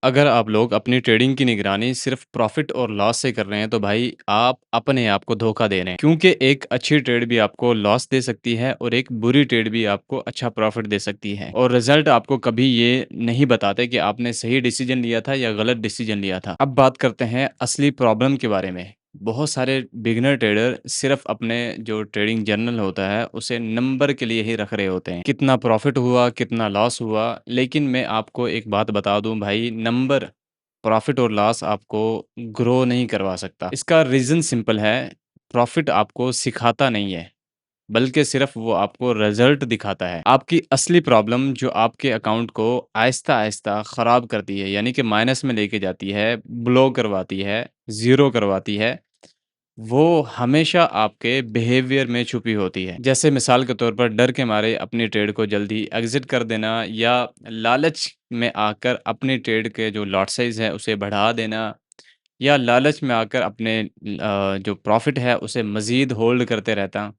अगर आप लोग अपनी ट्रेडिंग की निगरानी सिर्फ प्रॉफिट और लॉस से कर रहे हैं तो भाई आप अपने आप को धोखा दे रहे हैं क्योंकि एक अच्छी ट्रेड भी आपको लॉस दे सकती है और एक बुरी ट्रेड भी आपको अच्छा प्रॉफिट दे सकती है और रिजल्ट आपको कभी ये नहीं बताते कि आपने सही डिसीजन लिया था या गलत डिसीजन लिया था। अब बात करते हैं असली प्रॉब्लम के बारे में। बहुत सारे बिगिनर ट्रेडर सिर्फ अपने जो ट्रेडिंग जर्नल होता है उसे नंबर के लिए ही रख रहे होते हैं, कितना प्रॉफिट हुआ कितना लॉस हुआ। लेकिन मैं आपको एक बात बता दूं भाई, नंबर प्रॉफिट और लॉस आपको ग्रो नहीं करवा सकता। इसका रीज़न सिंपल है, प्रॉफिट आपको सिखाता नहीं है बल्कि सिर्फ वो आपको रिजल्ट दिखाता है। आपकी असली प्रॉब्लम जो आपके अकाउंट को आहिस्ता-आहिस्ता ख़राब करती है, यानी कि माइनस में लेके जाती है, ब्लो करवाती है, ज़ीरो करवाती है, वो हमेशा आपके बिहेवियर में छुपी होती है। जैसे मिसाल के तौर पर डर के मारे अपनी ट्रेड को जल्दी एग्ज़िट कर देना या लालच में आकर अपनी ट्रेड के जो लॉट साइज़ है उसे बढ़ा देना या लालच में आकर अपने जो प्रॉफ़िट है उसे मज़ीद होल्ड करते रहना।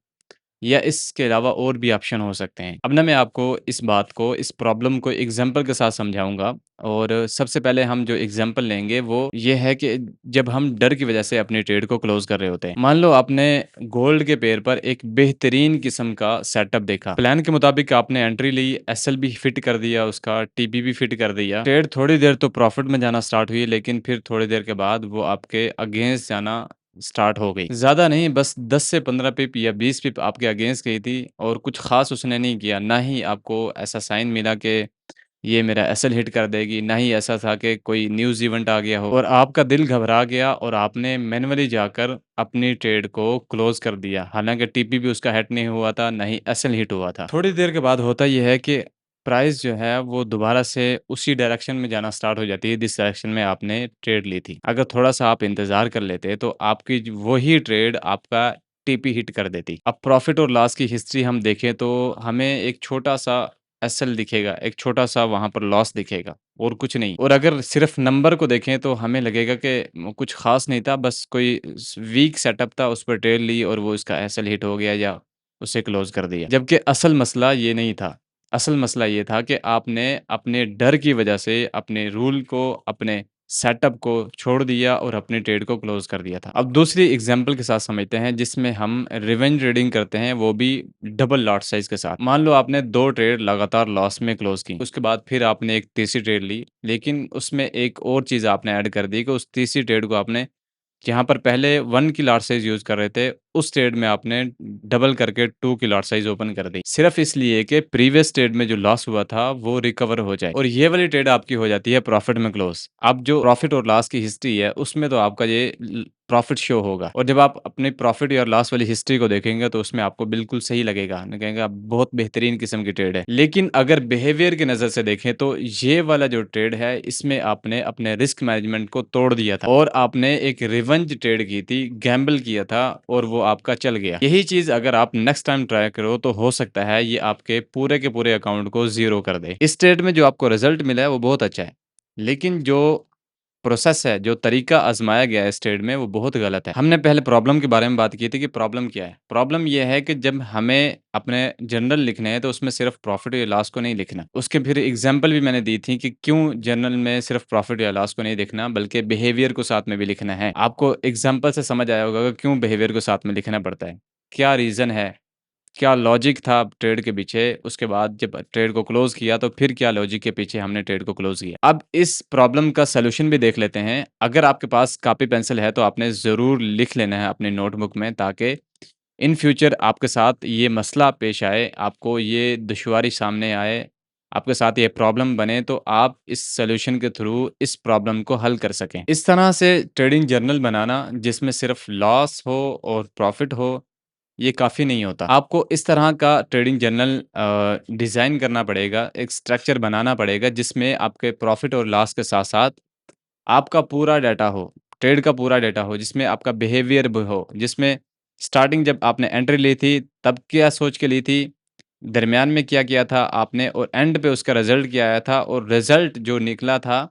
या इसके अलावा और भी ऑप्शन हो सकते हैं। अब ना मैं आपको इस बात को, इस प्रॉब्लम को एग्ज़ाम्पल के साथ समझाऊँगा और सबसे पहले हम जो एग्ज़ाम्पल लेंगे वो ये है कि जब हम डर की वज़ह से अपनी ट्रेड को क्लोज़ कर रहे होते हैं। मान लो आपने गोल्ड के पेयर पर एक बेहतरीन किस्म का सेटअप देखा। प्लान के मुताबिक आपने एंट्री ली, एसएल भी फिट कर दिया उसका, टीपी भी फिट कर दिया। ट्रेड थोड़ी देर तो प्रॉफ़िट में जाना स्टार्ट हुई, लेकिन फिर थोड़ी देर के बाद वो आपके अगेंस्ट जाना स्टार्ट हो गई। ज़्यादा नहीं, बस 10 से 15 पिप या 20 पिप आपके अगेंस्ट गई थी और कुछ ख़ास उसने नहीं किया। ना ही आपको ऐसा साइन मिला कि ये मेरा एसएल हिट कर देगी, ना ही ऐसा था कि कोई न्यूज़ इवेंट आ गया हो और आपका दिल घबरा गया और आपने मैन्युअली जाकर अपनी ट्रेड को क्लोज़ कर दिया। हालाँकि टीपी भी उसका हिट नहीं हुआ था, ना ही एसएल हिट हुआ था। थोड़ी देर के बाद होता ये है कि प्राइस जो है वो दोबारा से उसी डायरेक्शन में जाना स्टार्ट हो जाती है जिस डायरेक्शन में आपने ट्रेड ली थी। अगर थोड़ा-सा आप इंतज़ार कर लेते तो आपकी वही ट्रेड आपका टीपी हिट कर देती। अब प्रॉफ़िट और लॉस की हिस्ट्री हम देखें तो हमें एक छोटा-सा एसएल दिखेगा, एक छोटा-सा वहाँ पर लॉस दिखेगा और कुछ नहीं। और अगर सिर्फ़ नंबर को देखें तो हमें लगेगा कि कुछ ख़ास नहीं था, बस कोई वीक सेटअप था, उस पर ट्रेड ली और वो इसका एसएल हिट हो गया या उसे क्लोज़ कर दिया। जबकि असल मसला ये नहीं था। असल मसला ये था कि आपने अपने डर की वजह से अपने रूल को, अपने सेटअप को छोड़ दिया और अपनी ट्रेड को क्लोज़ कर दिया था। अब दूसरी एग्ज़ाम्पल के साथ समझते हैं जिसमें हम रिवेंज ट्रेडिंग करते हैं, वो भी डबल लॉट साइज़ के साथ। मान लो आपने 2 ट्रेड लगातार लॉस में क्लोज़ की, उसके बाद फिर आपने एक तीसरी ट्रेड ली, लेकिन उसमें एक और चीज़ आपने ऐड कर दी कि उस तीसरी ट्रेड को आपने, जहाँ पर पहले 1 की लॉट साइज़ यूज़ कर रहे थे, उस ट्रेड में आपने डबल करके 2 की लॉट साइज़ ओपन कर दी। सिर्फ़ इसलिए कि प्रीवियस ट्रेड में जो लॉस हुआ था, वो रिकवर हो जाए और ये वाली ट्रेड आपकी हो जाती है प्रॉफ़िट में क्लोज़। अब जो प्रॉफ़िट और लॉस की हिस्ट्री है, उसमें तो आपका ये प्रॉफ़िट शो होगा और जब आप अपनी प्रॉफ़िट या लॉस वाली हिस्ट्री को देखेंगे, तो उसमें आपको बिल्कुल सही लगेगा। ना कहेंगे आप बहुत बेहतरीन किस्म की ट्रेड है। लेकिन अगर बिहेवियर की नज़र से देखें, तो ये वाला जो ट्रेड है, इसमें आपने अपने रिस्क मैनेजमेंट को तोड़ दिया था और आपने एक रिवेंज ट्रेड की थी, गैम्बल किया था और वो आपका चल गया। यही चीज़ अगर आप नेक्स्ट टाइम ट्राई करो, तो हो सकता है ये आपके पूरे के पूरे अकाउंट को ज़ीरो कर दे। इस ट्रेड में जो आपको रिज़ल्ट मिला है, वो बहुत अच्छा है। लेकिन जो प्रोसेस है, जो तरीका आज़माया गया है इस ट्रेड में, वो बहुत गलत है। हमने पहले प्रॉब्लम के बारे में बात की थी कि प्रॉब्लम क्या है? प्रॉब्लम ये है कि जब हमें अपने जर्नल लिखने हैं, तो उसमें सिर्फ़ प्रॉफ़िट या लॉस को नहीं लिखना। उसके फिर एग्ज़ाम्पल भी मैंने दी थी कि क्यों जर्नल में सिर्फ़ प्रॉफ़िट या लॉस को नहीं लिखना, बल्कि बिहेवियर को साथ में भी लिखना है। आपको एग्ज़ाम्पल से समझ आया होगा कि क्यों बिहेवियर को साथ में लिखना पड़ता है। क्या रीज़न है? क्या लॉजिक था ट्रेड के पीछे? उसके बाद जब ट्रेड को क्लोज़ किया, तो फिर क्या लॉजिक के पीछे हमने ट्रेड को क्लोज़ किया? अब इस प्रॉब्लम का सॉल्यूशन भी देख लेते हैं। अगर आपके पास कॉपी पेंसिल है, तो आपने ज़रूर लिख लेना है अपनी नोटबुक में, ताकि इन फ्यूचर आपके साथ ये मसला पेश आए, आपको ये दुश्वारी सामने आए, आपके साथ ये प्रॉब्लम बने, तो आप इस सॉल्यूशन के थ्रू इस प्रॉब्लम को हल कर सकें। इस तरह से ट्रेडिंग जर्नल बनाना, जिसमें सिर्फ़ लॉस हो और प्रॉफ़िट हो, ये काफ़ी नहीं होता। आपको इस तरह का ट्रेडिंग जर्नल डिज़ाइन करना पड़ेगा, एक स्ट्रक्चर बनाना पड़ेगा जिसमें आपके प्रॉफ़िट और लॉस के साथ-साथ आपका पूरा डाटा हो, ट्रेड का पूरा डाटा हो, जिसमें आपका बिहेवियर भी हो, जिसमें स्टार्टिंग जब आपने एंट्री ली थी, तब क्या सोच के ली थी, दरमियान में क्या किया था आपने और एंड पे उसका रिज़ल्ट क्या आया था और रिज़ल्ट जो निकला था,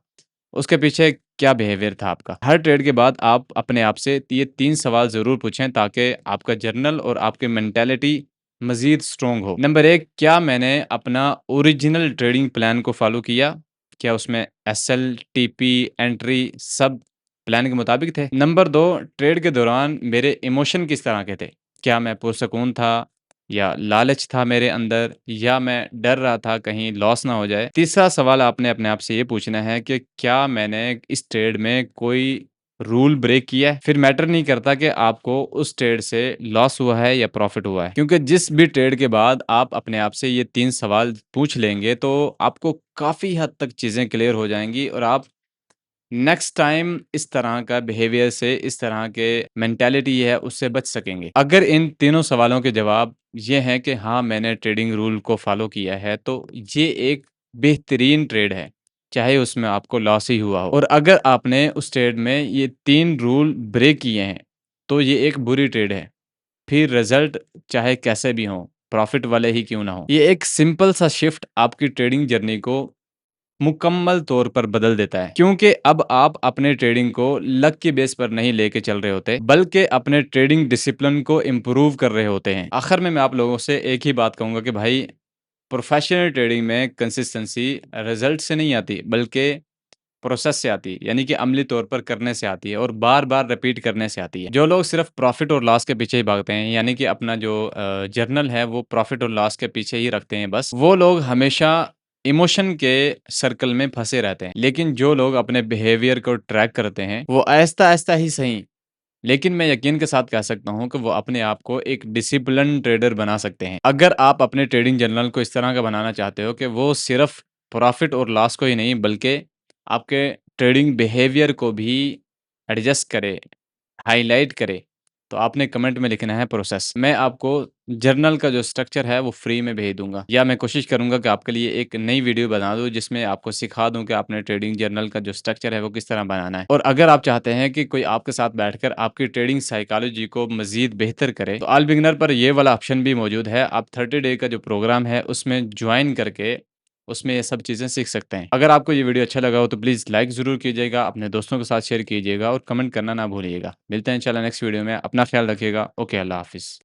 उसके पीछे क्या बिहेवियर था आपका? हर ट्रेड के बाद आप अपने आप से ये 3 सवाल ज़रूर पूछें, ताकि आपका जर्नल और आपकी मेंटालिटी मज़ीद स्ट्रॉन्ग हो। नंबर 1, क्या मैंने अपना ओरिजिनल ट्रेडिंग प्लान को फ़ॉलो किया? क्या उसमें एसएलटीपी एंट्री सब प्लान के मुताबिक थे? नंबर 2, ट्रेड के दौरान मेरे इमोशन किस तरह के थे? क्या मैं पुरसकून था या लालच था मेरे अंदर या मैं डर रहा था कहीं लॉस ना हो जाए? तीसरा सवाल आपने अपने आप से ये पूछना है कि क्या मैंने इस ट्रेड में कोई रूल ब्रेक किया है? फिर मैटर नहीं करता कि आपको उस ट्रेड से लॉस हुआ है या प्रॉफिट हुआ है। क्योंकि जिस भी ट्रेड के बाद आप अपने आप से ये 3 सवाल पूछ लेंगे तो आपको काफ़ी हद तक चीज़ें क्लियर हो जाएँगी और आप नेक्स्ट टाइम इस तरह का बिहेवियर से, इस तरह के मेंटालिटी है उससे बच सकेंगे। अगर इन तीनों सवालों के जवाब ये हैं कि हाँ, मैंने ट्रेडिंग रूल को फ़ॉलो किया है, तो ये एक बेहतरीन ट्रेड है, चाहे उसमें आपको लॉस ही हुआ हो। और अगर आपने उस ट्रेड में ये 3 रूल ब्रेक किए हैं, तो ये एक बुरी ट्रेड है। फिर रिज़ल्ट चाहे कैसे भी हों, प्रॉफ़िट वाले ही क्यों ना हों। ये एक सिंपल सा शिफ्ट आपकी ट्रेडिंग जर्नी को मुकम्मल तौर पर बदल देता है क्योंकि अब आप अपने ट्रेडिंग को लक की बेस पर नहीं लेके चल रहे होते बल्कि अपने ट्रेडिंग डिसिप्लिन को इम्प्रूव कर रहे होते हैं। आखिर में मैं आप लोगों से एक ही बात कहूंगा कि भाई प्रोफेशनल ट्रेडिंग में कंसिस्टेंसी रिजल्ट से नहीं आती बल्कि प्रोसेस से आती है, यानी कि अमली तौर पर करने से आती है और बार बार रिपीट करने से आती है। जो लोग सिर्फ प्रॉफिट और लॉस के पीछे ही भागते हैं, यानी कि अपना जो जर्नल है वो प्रॉफिट और लॉस के पीछे ही रखते हैं बस, वो लोग हमेशा इमोशन के सर्कल में फंसे रहते हैं। लेकिन जो लोग अपने बिहेवियर को ट्रैक करते हैं वो आहिस्ता आहिस्ता ही सही, लेकिन मैं यकीन के साथ कह सकता हूँ कि वो अपने आप को एक डिसिप्लिन ट्रेडर बना सकते हैं। अगर आप अपने ट्रेडिंग जर्नल को इस तरह का बनाना चाहते हो कि वो सिर्फ प्रॉफिट और लॉस को ही नहीं बल्कि आपके ट्रेडिंग बिहेवियर को भी एडजस्ट करे, हाइलाइट करे, तो आपने कमेंट में लिखना है प्रोसेस। मैं आपको जर्नल का जो स्ट्रक्चर है वो फ्री में भेज दूँगा या मैं कोशिश करूँगा कि आपके लिए एक नई वीडियो बना दूँ जिसमें आपको सिखा दूँ कि आपने ट्रेडिंग जर्नल का जो स्ट्रक्चर है वो किस तरह बनाना है। और अगर आप चाहते हैं कि कोई आपके साथ बैठकर आपकी ट्रेडिंग साइकोलॉजी को मज़ीद बेहतर करे, तो ऑल बिगिनर पर ये वाला ऑप्शन भी मौजूद है। आप 30 डे का जो प्रोग्राम है उसमें जॉइन करके उसमें ये सब चीज़ें सीख सकते हैं। अगर आपको ये वीडियो अच्छा लगा हो तो प्लीज़ लाइक ज़रूर कीजिएगा, अपने दोस्तों के साथ शेयर कीजिएगा और कमेंट करना ना भूलिएगा। मिलते हैं इंशाल्लाह नेक्स्ट वीडियो में। अपना ख्याल रखिएगा। ओके, अल्लाह हाफ़िज़।